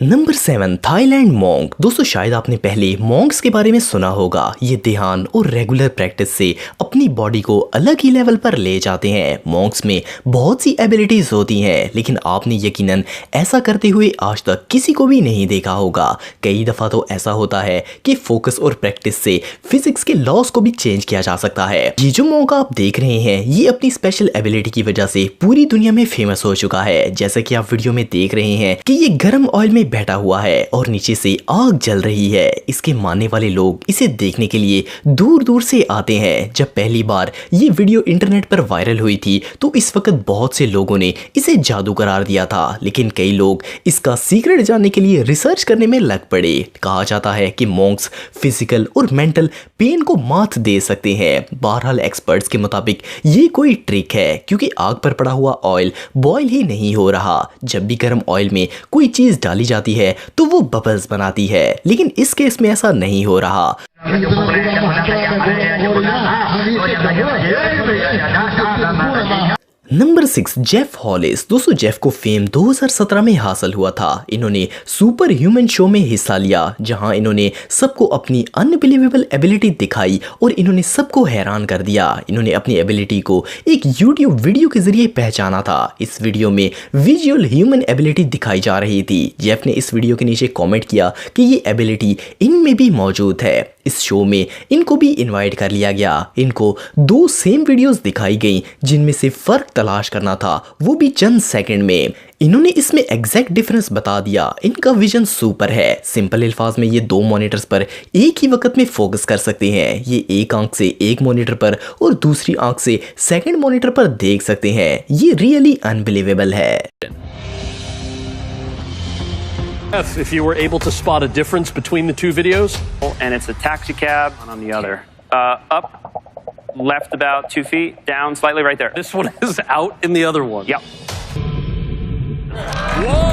Number 7 Thailand monk. दोस्तों शायद आपने पहले मॉन्क्स के बारे में सुना होगा। ये ध्यान और रेगुलर प्रैक्टिस से अपनी बॉडी को अलग ही लेवल पर ले जाते हैं। मॉन्क्स में बहुत सी एबिलिटीज होती हैं, लेकिन आपने यकीनन ऐसा करते हुए आज तक किसी को भी नहीं देखा होगा। कई दफ़ा तो ऐसा होता है कि फोकस और प्रैक्टिस से फिजिक्स के लॉस को भी चेंज किया जा सकता है। ये जो मॉन्क आप देख रहे हैं, ये अपनी स्पेशल एबिलिटी की वजह से पूरी दुनिया में फेमस हो चुका है। जैसा कि आप वीडियो में देख रहे हैं कि ये गर्म ऑयल में बैठा हुआ है और नीचे से आग जल रही है। इसके मानने वाले लोग इसे देखने के लिए दूर दूर से आते हैं। जब पहली बार ये वीडियो इंटरनेट पर वायरल हुई थी तो इस वक्त बहुत से लोगों ने इसे जादू करार दिया था, लेकिन कई लोग इसका सीक्रेट जानने के लिए रिसर्च करने में लग पड़े। कहा जाता है कि मॉन्क्स फिजिकल और मेंटल पेन को मात दे सकते हैं। बहरहाल एक्सपर्ट्स के मुताबिक ये कोई ट्रिक है, क्योंकि आग पर पड़ा हुआ ऑयल बॉयल ही नहीं हो रहा। जब भी गर्म ऑयल में कोई चीज डाली जाती है तो वो बबल्स बनाती है, लेकिन इस केस में ऐसा नहीं हो रहा। Number 6 Jeff Hollies. दोस्तों जेफ को फेम 2017 में हासिल हुआ था। इन्होंने सुपर ह्यूमन शो में हिस्सा लिया, जहां इन्होंने सबको अपनी अनबिलीवेबल एबिलिटी दिखाई और इन्होंने सबको हैरान कर दिया। इन्होंने अपनी एबिलिटी को एक यूट्यूब वीडियो के जरिए पहचाना था। इस वीडियो में विजुअल ह्यूमन एबिलिटी दिखाई जा रही थी। जेफ ने इस वीडियो के नीचे कॉमेंट किया कि ये एबिलिटी इनमें भी मौजूद है। इस शो में इनको भी इनवाइट कर लिया गया। इनको 2 सेम वीडियोस दिखाई गई, जिनमें से फर्क तलाश करना था, वो भी चंद सेकंड में। इन्होंने इसमें एग्जैक्ट डिफरेंस बता दिया। इनका विजन सुपर है। सिंपल अल्फाज में ये 2 मॉनिटर्स पर एक ही वक्त में फोकस कर सकते हैं। ये एक आंख से एक मॉनिटर पर और दूसरी आंख से सेकंड मॉनिटर पर देख सकते हैं। ये रियली अनबिलीवेबल है। If you were able to spot a difference between the two videos, and it's a taxi cab on the other. Up, left about 2 feet, down slightly right there. this one is out in the other one. Yep. Whoa!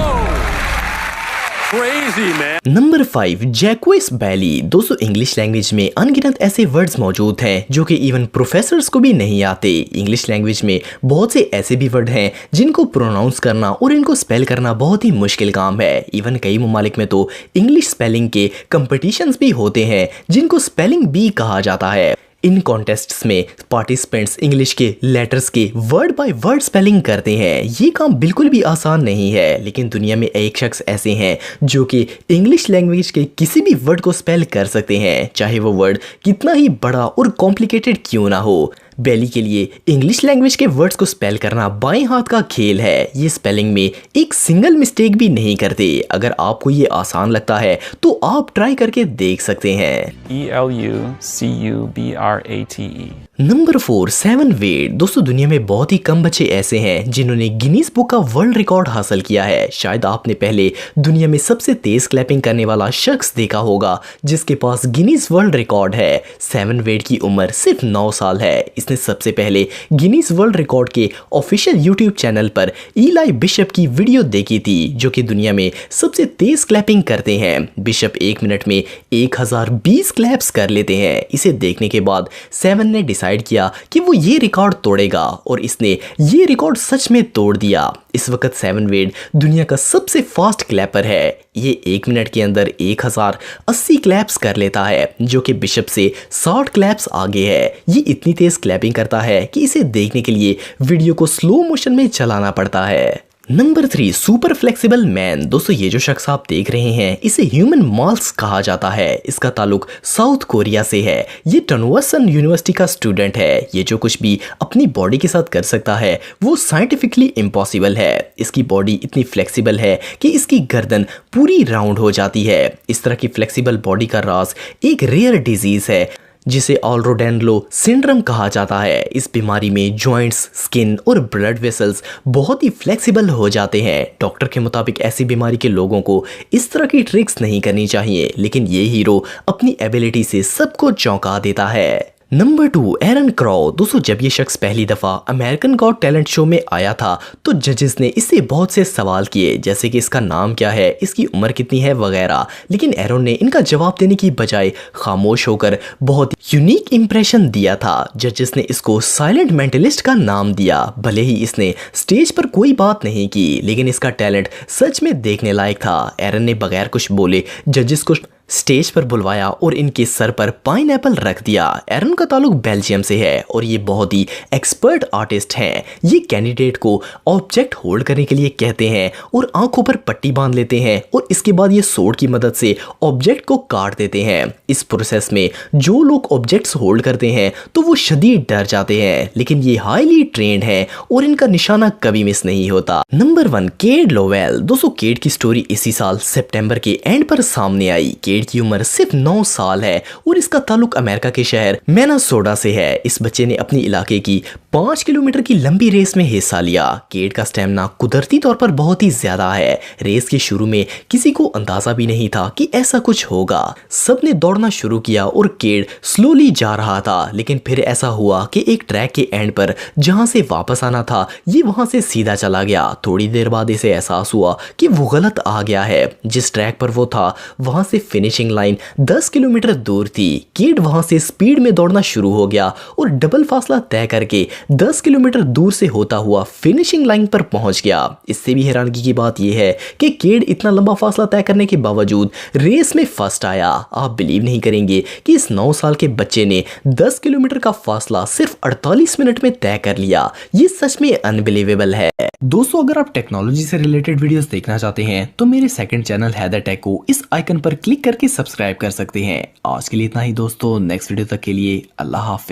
Crazy, man. Number 5 जैक्विस बैली। दोस्तों English language में अनगिनत ऐसे words मौजूद हैं जो कि even professors को भी नहीं आते। इंग्लिश लैंग्वेज में बहुत से ऐसे भी वर्ड हैं जिनको प्रोनाउंस करना और इनको स्पेल करना बहुत ही मुश्किल काम है। इवन कई ममालिक में तो इंग्लिश स्पेलिंग के कंपटीशंस भी होते हैं, जिनको स्पेलिंग बी कहा जाता है। इन कॉन्टेस्ट्स में पार्टिसिपेंट्स इंग्लिश के लेटर्स के वर्ड बाय वर्ड स्पेलिंग करते हैं। ये काम बिल्कुल भी आसान नहीं है, लेकिन दुनिया में एक शख्स ऐसे हैं जो कि इंग्लिश लैंग्वेज के किसी भी वर्ड को स्पेल कर सकते हैं, चाहे वो वर्ड कितना ही बड़ा और कॉम्प्लिकेटेड क्यों ना हो। बैली के लिए इंग्लिश लैंग्वेज के वर्ड्स को स्पेल करना बाएं हाथ का खेल है। ये स्पेलिंग में एक सिंगल मिस्टेक भी नहीं करते। अगर आपको ये आसान लगता है तो आप ट्राई करके देख सकते हैं। ELUCUBRATE। Number 4 7 wait. दोस्तों दुनिया में बहुत ही कम बच्चे ऐसे हैं जिन्होंने गिनीज बुक का वर्ल्ड रिकॉर्ड हासिल किया है। शायद आपने पहले दुनिया में सबसे तेज क्लैपिंग करने वाला शख्स देखा होगा, जिसके पास गिनीज वर्ल्ड रिकॉर्ड है। 7 वेट की उम्र सिर्फ 9 साल है। इसने सबसे पहले गिनीज वर्ल्ड रिकॉर्ड के ऑफिशियल यूट्यूब चैनल पर इलाई बिशप की वीडियो देखी थी, जो कि दुनिया में सबसे तेज क्लैपिंग करते हैं। बिशप 1 मिनट में 1020 क्लैप्स कर लेते हैं। इसे देखने के बाद 7 ने डिसाइड किया कि वो ये रिकॉर्ड तोड़ेगा, और इसने ये रिकॉर्ड सच में तोड़ दिया। इस वक्त 7 वेट दुनिया का सबसे फास्ट क्लैपर है। ये 1 मिनट के अंदर 1080 क्लैप्स कर लेता है, जो कि बिशप से 60 क्लैप्स आगे है। ये इतनी तेज क्लैपिंग करता है कि इसे देखने के लिए वीडियो को स्लो मोशन में चलाना पड़ता है। Number 3 super flexible man. दोस्तों ये जो शख्स आप देख रहे हैं, इसे ह्यूमन माल्स कहा जाता है। इसका ताल्लुक साउथ कोरिया से है। ये टनवसन यूनिवर्सिटी का स्टूडेंट है। ये जो कुछ भी अपनी बॉडी के साथ कर सकता है वो साइंटिफिकली इम्पॉसिबल है। इसकी बॉडी इतनी फ्लेक्सिबल है कि इसकी गर्दन पूरी राउंड हो जाती है। इस तरह की फ्लेक्सिबल बॉडी का राज एक रेयर डिजीज है जिसे ऑल्रोडेनलो सिंड्रोम कहा जाता है। इस बीमारी में जॉइंट्स, स्किन और ब्लड वेसल्स बहुत ही फ्लेक्सिबल हो जाते हैं। डॉक्टर के मुताबिक ऐसी बीमारी के लोगों को इस तरह की ट्रिक्स नहीं करनी चाहिए, लेकिन ये हीरो अपनी एबिलिटी से सबको चौंका देता है। नंबर 2, एरन क्रॉ। दोस्तों जब ये शख्स पहली दफ़ा अमेरिकन गॉट टैलेंट शो में आया था तो जजेस ने इससे बहुत से सवाल किए, जैसे कि इसका नाम क्या है, इसकी उम्र कितनी है वगैरह, लेकिन एरन ने इनका जवाब देने की बजाय खामोश होकर बहुत यूनिक इंप्रेशन दिया था। जजेस ने इसको साइलेंट मेंटलिस्ट का नाम दिया। भले ही इसने स्टेज पर कोई बात नहीं की, लेकिन इसका टैलेंट सच में देखने लायक था। एरन ने बगैर कुछ बोले जजेस को स्टेज पर बुलवाया और इनके सर पर पाइनएप्पल रख दिया। एरन का ताल्लुक बेल्जियम से है और ये बहुत ही एक्सपर्ट आर्टिस्ट हैं। ये कैंडिडेट को ऑब्जेक्ट होल्ड करने के लिए कहते हैं और आंखों पर पट्टी बांध लेते हैं और इसके बाद ये सोड की मदद से ऑब्जेक्ट को काट देते हैं। इस प्रोसेस में जो लोग ऑब्जेक्ट्स होल्ड करते हैं तो वो शदीद डर जाते हैं, लेकिन ये हाईली ट्रेंड है और इनका निशाना कभी मिस नहीं होता। Number 1, Kate Lowell. दोस्तों केट की स्टोरी इसी साल सितंबर के एंड पर सामने आई। केट की उम्र सिर्फ 9 साल है और इसका ताल्लुक अमेरिका के शहर मिनेसोटा से है। इस बच्चे ने अपनी इलाके की 5 किलोमीटर की लंबी रेस में हिस्सा लिया। केट का स्टेमिना कुदरती तौर पर बहुत ही ज्यादा है। रेस के शुरू में किसी को अंदाजा भी नहीं था कि ऐसा कुछ होगा। सबने दौड़ना शुरू किया और केट स्लोली जा रहा था, लेकिन फिर ऐसा हुआ कि एक ट्रैक के एंड पर जहां से वापस आना था ये वहां से सीधा चला गया। थोड़ी देर बाद इसे एहसास हुआ कि वो गलत आ गया है। जिस ट्रैक पर वो था वहां से फिनिशिंग लाइन 10 किलोमीटर दूर थी। केट वहां से स्पीड में दौड़ना शुरू हो गया और डबल फासला तय करके 10 किलोमीटर दूर से होता हुआ फिनिशिंग लाइन पर पहुंच गया। इससे भी हैरानगी की बात यह है कि केट इतना लंबा फासला तय करने के बावजूद रेस में फर्स्ट आया। आप बिलीव नहीं करेंगे कि इस 9 साल के बच्चे ने 10 किलोमीटर का फासला सिर्फ 48 मिनट में तय कर लिया। ये सच में अनबिलीवेबल है। दोस्तों अगर आप टेक्नोलॉजी से रिलेटेड वीडियोस देखना चाहते हैं तो मेरे सेकंड चैनल हैदर टेक को इस आइकन पर क्लिक करके सब्सक्राइब कर सकते हैं। आज के लिए इतना ही दोस्तों, नेक्स्ट वीडियो तक के लिए अल्लाह हाफिज।